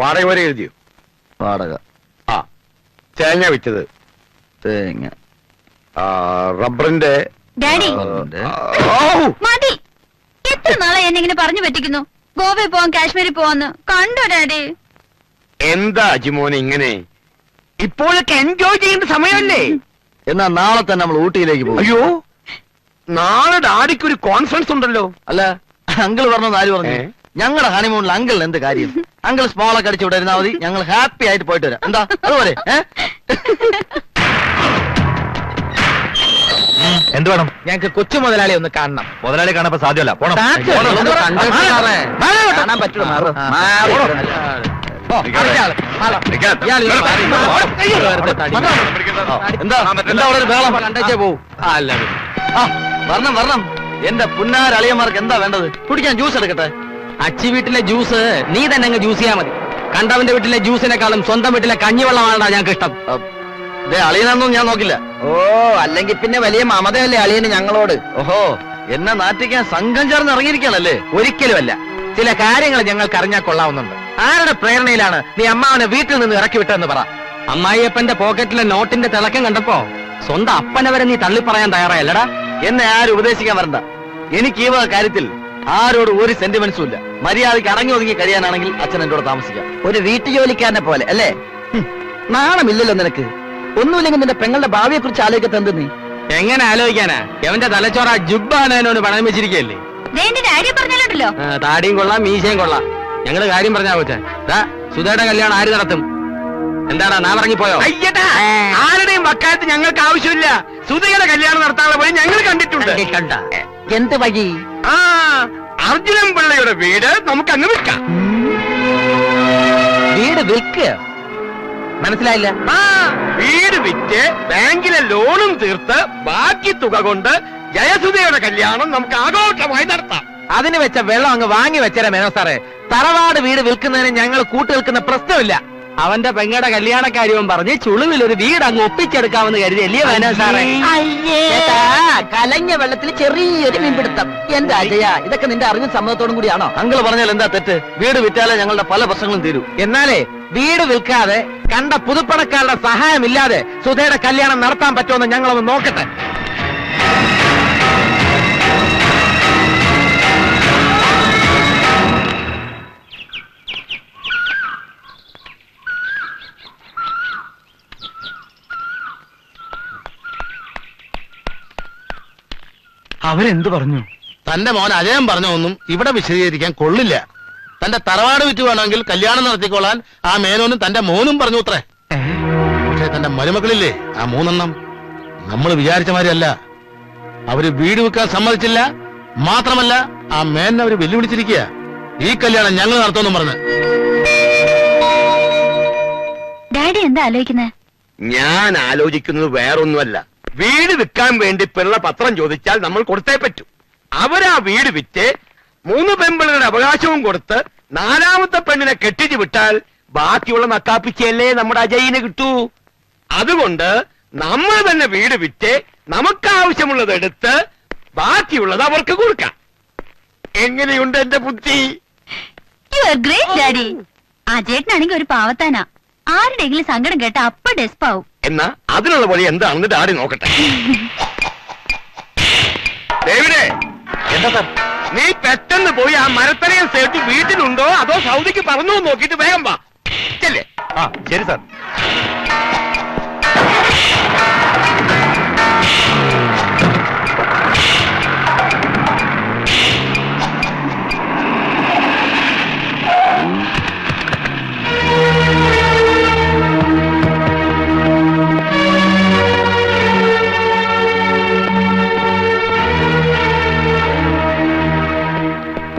വാടക വരെ എഴുതിയോ? വാടക. തേങ്ങ വിറ്റത്? തേങ്ങ. റബ്ബറിന്റെ? ഡാഡി മതി. എത്ര നാളെ എന്നെ ഇങ്ങനെ പറഞ്ഞു പറ്റിക്കുന്നു. ഗോവയിൽ പോവാൻ, കാശ്മീരിൽ പോവാന്ന്. കണ്ടോ ഡാഡി? എന്താ അജിമോനെ ഇങ്ങനെ? ഇപ്പോഴൊക്കെ എൻജോയ് ചെയ്യേണ്ട സമയമല്ലേ? എന്നാ നാളെ തന്നെ നമ്മൾ ഊട്ടിയിലേക്ക് പോകും. അയ്യോ, നാളെ ഡാഡിക്ക് ഒരു കോൺഫറൻസ് ഉണ്ടല്ലോ. അല്ല, അങ്കിൾ പറഞ്ഞത് ആര് പറഞ്ഞു? ഞങ്ങളുടെ ഹണിമൂണിൽ അങ്കിൾ എന്ത് കാര്യം? അങ്കിൾ സ്മോളൊക്കെ അടിച്ചു വിട്ടിരുന്നാ മതി, ഞങ്ങൾ ഹാപ്പി ആയിട്ട് പോയിട്ട് വരാം. എന്താ അതുപോലെ? എന്ത് വേണം? ഞങ്ങൾക്ക് കൊച്ചു മുതലാളി ഒന്ന് കാണണം. മുതലാളി കാണാൻ സാധ്യമല്ല. കാണാൻ പറ്റുമോ? വരണം വരണം. എന്റെ പുന്നാരളിയന്മാർക്ക് എന്താ വേണ്ടത്? കുടിക്കാൻ ജ്യൂസ് എടുക്കട്ടെ? അച്ചി വീട്ടിലെ ജ്യൂസ് നീ തന്നെ അങ്ങ് ജ്യൂസ് ചെയ്യാൻ മതി. കണ്ടവന്റെ വീട്ടിലെ ജ്യൂസിനെക്കാളും സ്വന്തം വീട്ടിലെ കഞ്ഞിവെള്ളമാണ് ഞങ്ങൾക്ക് ഇഷ്ടം. അളിയനൊന്നും ഞാൻ നോക്കില്ല. ഓ, അല്ലെങ്കിൽ പിന്നെ വലിയ മമതയല്ലേ അളിയന് ഞങ്ങളോട്? ഓഹോ, എന്നെ നാട്ടിക്കാൻ സംഘം ചേർന്ന് ഇറങ്ങിയിരിക്കണല്ലേ? ഒരിക്കലുമല്ല. ചില കാര്യങ്ങൾ ഞങ്ങൾക്ക് അറിഞ്ഞാൽ കൊള്ളാവുന്നുണ്ട്. ആരുടെ പ്രേരണയിലാണ് നീ അമ്മാവനെ വീട്ടിൽ നിന്ന് ഇറക്കി വിട്ടെന്ന് പറ. അമ്മായിയപ്പന്റെ പോക്കറ്റിലെ നോട്ടിന്റെ തിളക്കം കണ്ടപ്പോ സ്വന്തം അപ്പനെ വരെ നീ തള്ളി പറയാൻ തയ്യാറായല്ലടാ. എന്നെ ആരും ഉപദേശിക്കാൻ വരണ്ട. എനിക്ക് ഈ വക കാര്യത്തിൽ ആരോട് ഒരു സെന്റിമെന്റ്സും ഇല്ല. മര്യാദയ്ക്ക് അടങ്ങി ഒതുങ്ങി കഴിയാനാണെങ്കിൽ അച്ഛൻ എന്റെ കൂടെ താമസിക്കാം. ഒരു വീട്ടുജോലിക്കാരനെ പോലെ അല്ലേ? നാണമില്ലല്ലോ നിനക്ക്. ഒന്നുമില്ലെങ്കിൽ നിന്റെ പെങ്ങളുടെ ഭാവിയെ കുറിച്ച് ആലോചിക്കത്തെന്ത് നീ? എങ്ങനെ ആലോചിക്കാനാ? എവന്റെ തലച്ചോറ ജുബ്ബാനോട് പണം വെച്ചിരിക്കല്ലേ? താടിയും കൊള്ളാം, മീശയും കൊള്ളാം. ഞങ്ങള് കാര്യം പറഞ്ഞാ കൊച്ചേ, സുധയുടെ കല്യാണം ആര് നടത്തും? എന്താടാ നാ ഇറങ്ങിപ്പോയോ? ആരുടെയും വക്കാലത്ത് ഞങ്ങൾക്ക് ആവശ്യമില്ല. സുധയുടെ കല്യാണം നടത്താനുള്ള വഴി ഞങ്ങൾ കണ്ടിട്ടുണ്ട്. കണ്ട എന്ത് വഴി? അർജുനൻ പിള്ളയുടെ വീട് നമുക്ക് അങ്ങ് വിൽക്കാം. വീട് വിൽക്കുക? മനസ്സിലായില്ല. വീട് വിറ്റ് ബാങ്കിലെ ലോണും തീർത്ത് ബാക്കി തുക കൊണ്ട് ജയസുധയുടെ കല്യാണം നമുക്ക് ആഘോഷമായി നടത്താം. അതിന് വെച്ച വെള്ളം അങ്ങ് വാങ്ങി വെച്ചേരാ മേനോ സാറേ. തറവാട് വീട് വിൽക്കുന്നതിന് ഞങ്ങൾ കൂട്ടുനിൽക്കുന്ന പ്രശ്നമില്ല. അവന്റെ പെങ്ങയുടെ കല്യാണക്കാര്യവും പറഞ്ഞ് ചുളുവിൽ ഒരു വീട് അങ്ങ് ഒപ്പിച്ചെടുക്കാമെന്ന് കരുതിയല്ലേ മേനോ സാറേ? കലഞ്ഞ വെള്ളത്തിൽ ചെറിയൊരു മീൻപിടുത്തം. എന്റെ അജയ, ഇതൊക്കെ നിന്റെ അറിവും സമ്മതത്തോടും കൂടിയാണോ? അങ്കിള് പറഞ്ഞാൽ എന്താ തെറ്റ്? വീട് വിറ്റാലേ ഞങ്ങളുടെ പല പ്രശ്നങ്ങളും തീരൂ. എന്നാലേ വീട് വിൽക്കാതെ കണ്ട പുതുപ്പണക്കാരുടെ സഹായമില്ലാതെ സുധയുടെ കല്യാണം നടത്താൻ പറ്റുമെന്ന് ഞങ്ങളൊന്ന് നോക്കട്ടെ. അവരെന്ത് പറഞ്ഞു? തന്റെ മോൻ അജയം പറഞ്ഞൊന്നും ഇവിടെ വിശദീകരിക്കാൻ കൊള്ളില്ല. തന്റെ തറവാട് വിറ്റ് വേണമെങ്കിൽ കല്യാണം നടത്തിക്കൊള്ളാൻ ആ മേനോനും തന്റെ മോനും പറഞ്ഞു അത്രേ. പക്ഷെ തന്റെ മരുമക്കളില്ലേ ആ 3 എണ്ണം, നമ്മൾ വിചാരിച്ച മാതിരിയല്ല. അവര് വീട് വെക്കാൻ സമ്മതിച്ചില്ല. മാത്രമല്ല ആ മേനെ അവര് വെല്ലുവിളിച്ചിരിക്കുക. ഈ കല്യാണം ഞങ്ങൾ നടത്തുമെന്നും പറഞ്ഞ്. ഡാഡി എന്താ ആലോചിക്കുന്നത്? ഞാൻ ആലോചിക്കുന്നത് വേറൊന്നുമല്ല. വീട് വിൽക്കാൻ വേണ്ടി പിള്ള പത്രം ചോദിച്ചാൽ നമ്മൾ കൊടുത്തേ പറ്റൂ. അവരാ വീട് വിറ്റ് 3 പെൺപിള്ളയുടെ അവകാശവും കൊടുത്ത് 4ാമത്തെ പെണ്ണിനെ കെട്ടിച്ചു വിട്ടാൽ ബാക്കിയുള്ള നക്കാപ്പിച്ചല്ലേ നമ്മുടെ അജയിന് കിട്ടൂ. അതുകൊണ്ട് നമ്മൾ തന്നെ വീട് വിറ്റ് നമുക്ക് ആവശ്യമുള്ളത് എടുത്ത് ബാക്കിയുള്ളത് അവർക്ക് കൊടുക്കാം. എങ്ങനെയുണ്ട് എന്റെ ബുദ്ധി? You are great daddy. അജേട്ടനാണെങ്കിൽ ഒരു പാവത്താനാ. ആരുടെയെങ്കിലും സങ്കടം കേട്ട അപ്പ ഡെസ്പാവും. എന്നാ അതിനുള്ള വഴി എന്താണെന്ന് ഡാഡി നോക്കട്ടെ. ഡേവിഡേ, എന്താ സാർ? നീ പെട്ടെന്ന് പോയി ആ മരത്തലയും സേട്ട് വീട്ടിലുണ്ടോ അതോ സൗദിക്ക് പറഞ്ഞു നോക്കിയിട്ട് വേഗം വാ. ചെല്ലേ. ശരി സാർ.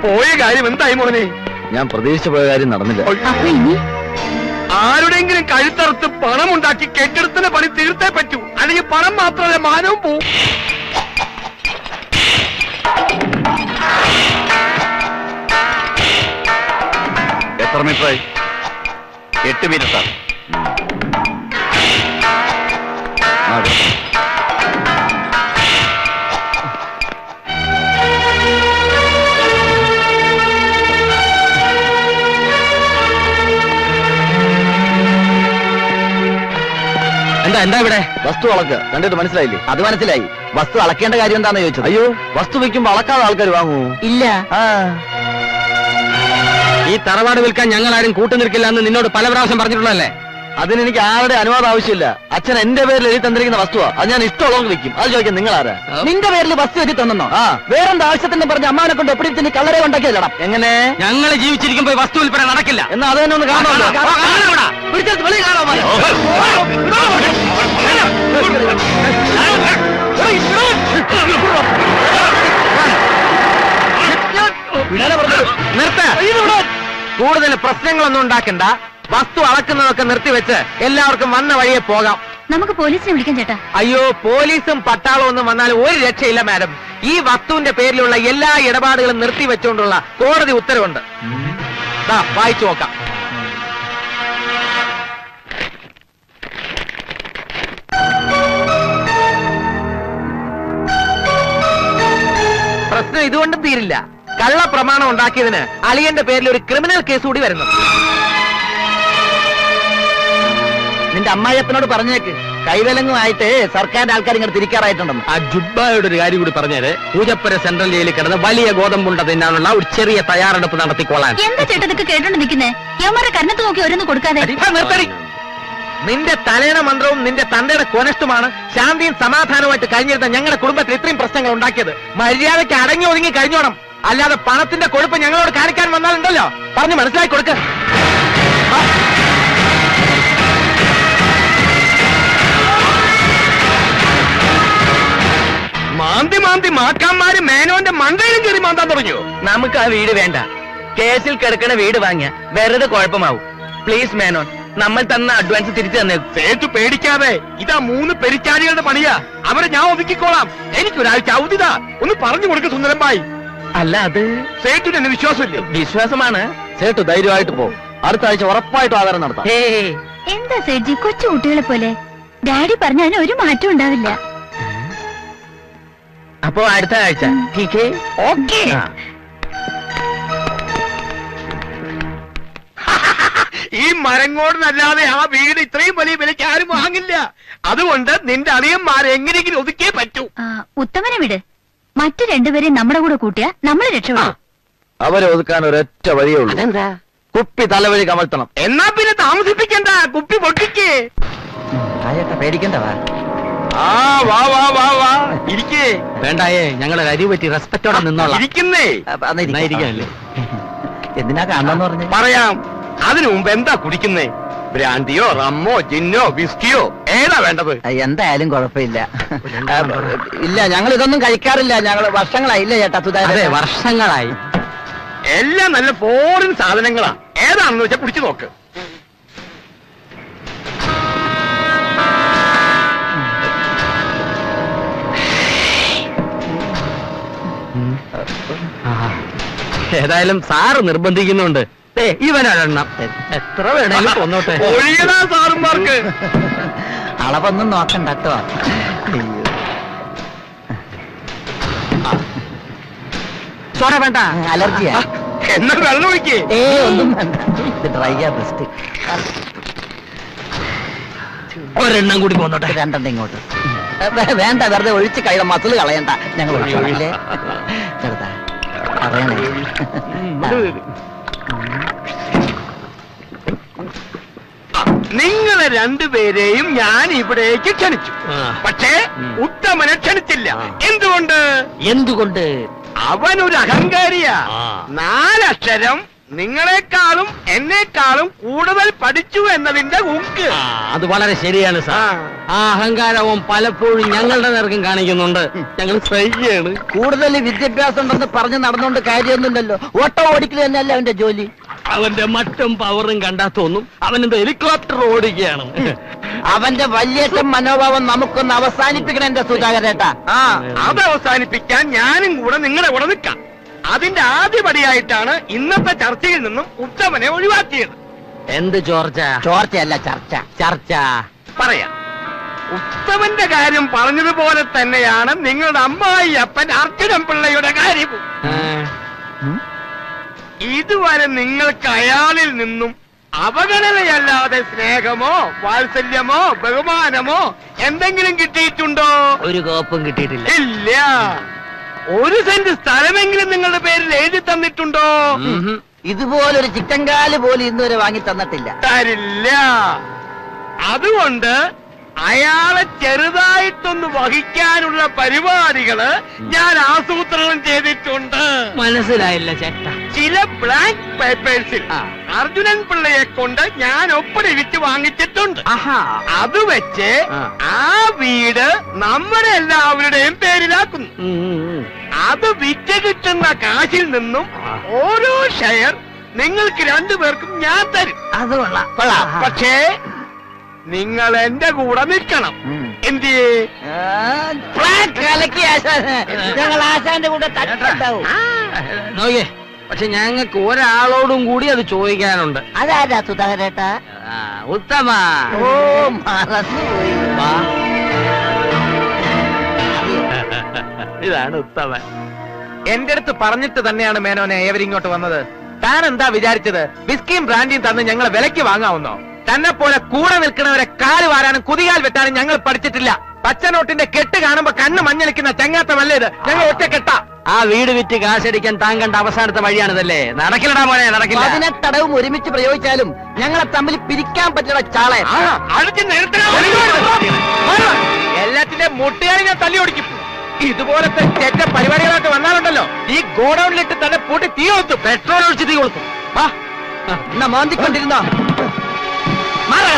പോയ കാര്യം എന്തായി മോനെ? ഞാൻ പ്രതീക്ഷിച്ച പോയ കാര്യം നടന്നില്ല. ആരുടെങ്കിലും കഴുത്തറുത്ത് പണം ഉണ്ടാക്കി കെട്ടിടത്തിന് പണി തീർത്തേ പറ്റൂ. അല്ലെങ്കിൽ പണം മാത്രമല്ല മാനവും പോവും. എത്ര മീറ്ററായി? 8 മീറ്റർ. എന്താ ഇവിടെ? വസ്തു അളക്ക്. കണ്ടിട്ട് മനസ്സിലായില്ലേ? അത് മനസ്സിലായി. വസ്തു അളക്കേണ്ട കാര്യം എന്താണെന്ന് ചോദിച്ചത്. അയ്യോ, വസ്തു വെക്കുമ്പോ അളക്കാതെ ആൾക്കാർ വാങ്ങൂ? ഇല്ല. ഈ തറവാട് വിൽക്കാൻ ഞങ്ങൾ ആരും കൂട്ടുനിൽക്കില്ല എന്ന് നിന്നോട് പല പ്രാവശ്യം പറഞ്ഞിട്ടുള്ളതല്ലേ? അതിനെനിക്ക് ആരുടെ അനുവാദം ആവശ്യമില്ല. അച്ഛൻ എന്റെ പേരിൽ എഴുതി തന്നിരിക്കുന്ന വസ്തുവാ. അത് ഞാൻ ഇഷ്ടമുള്ളവർക്ക് വെക്കും. അത് ചോദിക്കാൻ നിങ്ങൾ ആരാ? നിന്റെ പേരിൽ വസ്തു എഴുതി തന്നോ? വേറെന്താ ആവശ്യത്തിന് പറഞ്ഞ അമ്മാനെ കൊണ്ട് ഒപ്പിടിച്ച് കള്ളരെ ഉണ്ടാക്കിയല്ലടാ. എങ്ങനെ? ഞങ്ങൾ ജീവിച്ചിരിക്കുമ്പോ വസ്തു വിൽപ്പന നടക്കില്ല. എന്നാ അത് തന്നെ ഒന്ന് കാണാമല്ലോ. നിർത്ത. കൂടുതൽ പ്രശ്നങ്ങളൊന്നും ഉണ്ടാക്കണ്ട. വസ്തു അളക്കുന്നതൊക്കെ നിർത്തിവെച്ച് എല്ലാവർക്കും വന്ന വഴിയെ പോകാം. നമുക്ക് പോലീസിനെ വിളിക്കാം ചേട്ടാ. അയ്യോ, പോലീസും പട്ടാളവും ഒന്നും വന്നാൽ ഒരു രക്ഷയില്ല മാഡം. ഈ വസ്തുവിന്റെ പേരിലുള്ള എല്ലാ ഇടപാടുകളും നിർത്തിവെച്ചുകൊണ്ടുള്ള കോടതി ഉത്തരവുണ്ട്. വായിച്ചു നോക്കാം. പ്രശ്നം ഇതുകൊണ്ടും തീരില്ല. കള്ള പ്രമാണം ഉണ്ടാക്കിയതിന് അളിയന്റെ പേരിൽ ഒരു ക്രിമിനൽ കേസ് കൂടി വരുന്നു. നിന്റെ അമ്മായിയപ്പനോട് പറഞ്ഞേക്ക്, കൈവലങ്ങുമായിട്ട് സർക്കാരിന്റെ ആൾക്കാർ ഇങ്ങനെ തിരിക്കാറായിട്ടുണ്ടെന്ന്. ആ ജുബ്ബായോട് ഒരു കാര്യം കൂടി പറഞ്ഞേര്. പൂജപ്പുര സെൻട്രൽ ജയിലിൽ കിടന്ന് വലിയ ഗോതമ്പുണ്ട തിന്നാനുള്ള ഒരു ചെറിയ തയ്യാറെടുപ്പ് നടത്തിക്കോളാൻ. എന്താ ചേട്ടാ ഇതൊക്കെ കേട്ടോണ്ട് നിൽക്കുന്നേ? യവന്മാരെ കരണത്ത് നോക്കി ഓരോന്ന് കൊടുക്കാതെ. നിന്റെ തലേണ മന്ത്രവും നിന്റെ തന്തയുടെ കൊനഷ്ടുമാണ് ശാന്തിയും സമാധാനവുമായിട്ട് കഴിഞ്ഞിരുന്ന ഞങ്ങളുടെ കുടുംബത്തിൽ ഇത്രയും പ്രശ്നങ്ങൾ ഉണ്ടാക്കിയത്. മര്യാദയ്ക്ക് അടങ്ങി ഒതുങ്ങി കഴിഞ്ഞോണം. അല്ലാതെ പണത്തിന്റെ കൊഴുപ്പ് ഞങ്ങളോട് കാണിക്കാൻ വന്നാലുണ്ടല്ലോ, പറഞ്ഞ് മനസ്സിലാക്കി കൊടുക്ക. മാന്തി മാന്തി മാക്കാന്മാര് മേനോന്റെ മണ്ടയിലും കയറി മാന്താൻ തുടങ്ങിയോ? നമുക്ക് ആ വീട് വേണ്ട. കേസിൽ കിടക്കണ വീട് വാങ്ങിയ വെറുതെ കുഴപ്പമാവും. പ്ലീസ് മേനോൻ, നമ്മൾ തന്ന അഡ്വാൻസ് തിരിച്ചു തന്നെ. സേതു പേടിക്കാതെ, ഇതാ 3 പെരിച്ചാരികളുടെ പണിയാ. അവരെ ഞാൻ ഒതുക്കിക്കോളാം. എനിക്കൊരാഴ്ച അവധിതാ. ഒന്ന് പറഞ്ഞു കൊടുക്ക സുന്ദരമ്പായി. അല്ല, അത് സേതുവിന് എന്നെ വിശ്വാസമില്ല. വിശ്വാസമാണ്. സേട്ടു ധൈര്യമായിട്ട് പോകും. അടുത്ത ആഴ്ച ഉറപ്പായിട്ടും ആധാരം നടത്താം. എന്താ സേഠി കൊച്ചു കുട്ടികളെ പോലെ? ഡാഡി പറഞ്ഞ അതിന് ഒരു മാറ്റം ഉണ്ടാവില്ല. അപ്പോ അടുത്ത ആഴ്ച ഓക്കേ. ഈ മരങ്ങോടിനല്ലാതെ ആ വീട് ഇത്രയും വലിയ വിലയ്ക്ക് ആരും വാങ്ങില്ല. അതുകൊണ്ട് നിന്റെ അളിയന്മാരെ എങ്ങനെയെങ്കിലും ഒതുക്കിയേ പറ്റൂ. ഉത്തമനെ വിട്. മറ്റു രണ്ടുപേരെയും നമ്മുടെ കൂടെ കൂട്ടിയാ നമ്മൾ രക്ഷപ്പെടും. അവരെ ഒതുക്കാൻ ഒരൊറ്റ വഴിയേ ഉള്ളൂ. കുപ്പി തലവഴി കമഴ്ത്തണം. എന്നാ പിന്നെ താമസിപ്പിക്കണ്ട, കുപ്പി പൊട്ടിക്കേ. പേടിക്കണ്ടവാ. വാ വാ വാ വാ ഇരിക്കേ. വേണ്ടായേ, ഞങ്ങളെ അരി പറ്റി റെസ്പെക്റ്റോടെ നിന്നോളാം. ഇരിക്കുന്നേ. എന്തിനാ കാണാന്ന് പറഞ്ഞു പറയാം. അതിനു മുമ്പ് എന്താ കുടിക്കുന്നേ? ബ്രാൻഡിയോ റമ്മോ ജിന്നോ വിസ്കിയോ ഏതാ വേണ്ടത്? എന്തായാലും കുഴപ്പമില്ല. ഇല്ല, ഞങ്ങൾ ഇതൊന്നും കഴിക്കാറില്ല. ഞങ്ങൾ വർഷങ്ങളായി. ഇല്ല ചേട്ടാ, അതെ, വർഷങ്ങളായി. എല്ലാം നല്ല ഫോറിൻ സാധനങ്ങളാ. ഏതാണെന്ന് വെച്ചാ കുടിച്ചു നോക്ക്. ഏതായാലും സാറ് നിർബന്ധിക്കുന്നുണ്ട്. ഇവനെണ്ണം എത്ര വേണേലും കൊന്നോട്ടെ. ഒഴിയടാ സാറുമാർക്ക്. അളവൊന്നും നോക്കണ്ട കേട്ടോ. ചോര വേണ്ട, അലർജിയാ. എന്നാ വെള്ളം ഒഴിക്കേ. ഒന്നും വേണ്ട, ഇത് ഡ്രൈയാ ബെസ്റ്റ്. ഒരെണ്ണം കൂടി പോന്നോട്ടെ. രണ്ടെണ്ണം ഇങ്ങോട്ട് വേണ്ട, വെറുതെ ഒഴിച്ച് കഴിയ മസിൽ കളയണ്ട. ഞങ്ങൾ ഒഴിച്ചോളാം. ചെറുതാ പറയണേ. നിങ്ങളെ രണ്ടുപേരെയും ഞാൻ ഇവിടേക്ക് ക്ഷണിച്ചു. പക്ഷേ ഉത്തമനെ ക്ഷണിച്ചില്ല. എന്തുകൊണ്ട്? അവനൊരു അഹങ്കാരിയാ. 4 അക്ഷരം നിങ്ങളെക്കാളും എന്നെക്കാളും കൂടുതൽ പഠിച്ചു എന്നതിന്റെ ഊക്ക്. അത് വളരെ ശരിയാണ് സാർ. ആ അഹങ്കാരവും പലപ്പോഴും ഞങ്ങളുടെ നേർക്കും കാണിക്കുന്നുണ്ട്. ഞങ്ങൾ സഹിക്കുകയാണ്. കൂടുതൽ വിദ്യാഭ്യാസം ഉണ്ടെന്ന് പറഞ്ഞ് നടന്നുകൊണ്ട് കാര്യമൊന്നുമില്ലല്ലോ. ഓട്ടോ ഓടിക്കൽ തന്നെയല്ലേ അവന്റെ ജോലി. അവന്റെ മട്ടും പവറും കണ്ടാ തോന്നും അവനെന്താ ഹെലികോപ്റ്റർ ഓടിക്കുകയാണ്. അവന്റെ വലിയേറ്റം മനോഭാവം നമുക്കൊന്ന് അവസാനിപ്പിക്കണം എന്റെ സുധാകരേട്ടാ. അത് അവസാനിപ്പിക്കാൻ ഞാനും കൂടെ നിങ്ങളുടെ കൂടെ നിൽക്കാം. അതിന്റെ ആദ്യപടിയായിട്ടാണ് ഇന്നത്തെ ചർച്ചയിൽ നിന്നും ഉത്തമനെ ഒഴിവാക്കിയത്. എന്ത് ചോർച്ച? ചോർച്ചയല്ല, ചർച്ച. ചർച്ച പറയാം. ഉത്തമന്റെ കാര്യം പറഞ്ഞതുപോലെ തന്നെയാണ് നിങ്ങളുടെ അമ്മായി അപ്പൻ അർജുനൻ പിള്ളയുടെ കാര്യവും. ഇതുവരെ നിങ്ങൾക്ക് അയാളിൽ നിന്നും അവഗണനയല്ലാതെ സ്നേഹമോ വാത്സല്യമോ ബഹുമാനമോ എന്തെങ്കിലും കിട്ടിയിട്ടുണ്ടോ? ഒരു കോപ്പും കിട്ടിയിട്ടില്ല. ഇല്ല. ഒരു സെന്റ് സ്ഥലമെങ്കിലും നിങ്ങളുടെ പേരിൽ എഴുതി തന്നിട്ടുണ്ടോ? ഇതുപോലൊരു ചിക്കൻ കാല് പോലും ഇന്നുവരെ വാങ്ങി തന്നിട്ടില്ല. തരില്ല. അതുകൊണ്ട് അയാളെ ചെറുതായിട്ടൊന്ന് വഹിക്കാനുള്ള പരിപാടികള് ഞാൻ ആസൂത്രണം ചെയ്തിട്ടുണ്ട്. മനസ്സിലായില്ല ചേട്ട. ചില ബ്ലാങ്ക് പേപ്പേഴ്സിൽ അർജുനൻ പിള്ളയെ കൊണ്ട് ഞാൻ ഒപ്പിടിവിറ്റ് വാങ്ങിച്ചിട്ടുണ്ട്. അത് വെച്ച് ആ വീട് നമ്മുടെ എല്ലാവരുടെയും പേരിലാക്കുന്നു. അത് വിറ്റ് കിട്ടുന്ന കാശിൽ നിന്നും ഓരോ ഷെയർ നിങ്ങൾക്ക് രണ്ടുപേർക്കും ഞാൻ തരും. അത് കൊള്ളാം. പക്ഷേ നിങ്ങൾ എന്റെ കൂടെ നിൽക്കണം. എന്തിയേ? ഞങ്ങൾ ആശാന്റെ കൂടെ തട്ടുണ്ടാവും. നോക്കിയേ, പക്ഷെ ഞങ്ങൾക്ക് ഒരാളോടും കൂടി അത് ചോദിക്കാനുണ്ട്. അതാരാ സുധാകരേട്ടാ? ഉത്തമ. ഓ മറന്നുപോയി. ഇതാണ് ഉത്തമൻ. എന്റെ അടുത്ത് പറഞ്ഞിട്ട് തന്നെയാണ് മേനോനെ ഏവരിങ്ങോട്ട് വന്നത്. താൻ എന്താ വിചാരിച്ചത്? ബിസ്കിയും ബ്രാൻഡിയും തന്ന് ഞങ്ങളെ വിലയ്ക്ക് വാങ്ങാവുന്നോ? തന്നെ പോലെ കൂടെ നിൽക്കുന്നവരെ കാല് വാരാനും കുതികാൽ വെട്ടാനും ഞങ്ങൾ പഠിച്ചിട്ടില്ല. പച്ചനോട്ടിന്റെ കെട്ട് കാണുമ്പോ കണ്ണ് മഞ്ഞളിക്കുന്ന ചങ്ങാത്തമല്ലേ ഇത്? ഞങ്ങൾ ഒറ്റ കെട്ട. ആ വീട് വിറ്റ് കാശടിക്കാൻ താൻ കണ്ട അവസാനത്തെ വഴിയാണിതല്ലേ? നടക്കില്ലടാ മോനെ, നടക്കില്ല. 18 തടവും ഒരുമിച്ച് പ്രയോഗിച്ചാലും ഞങ്ങളെ തമ്മിൽ പിരിക്കാൻ പറ്റുന്ന ചാളെ. എല്ലാത്തിന്റെ മുട്ടുകാരി ഞാൻ തല്ലി ഓടിക്കും. ഇതുപോലത്തെ ചെറ്റ പരിപാടികളൊക്കെ വന്നാലുണ്ടല്ലോ, ഈ ഗോഡൌണിലിട്ട് തന്നെ പൂട്ടി തീ കൊളുത്തു. പെട്രോൾ ഒഴിച്ച് തീ കൊളുത്തും. എന്നാ മാന്തിക്കൊണ്ടിരുന്നോ? മാറാ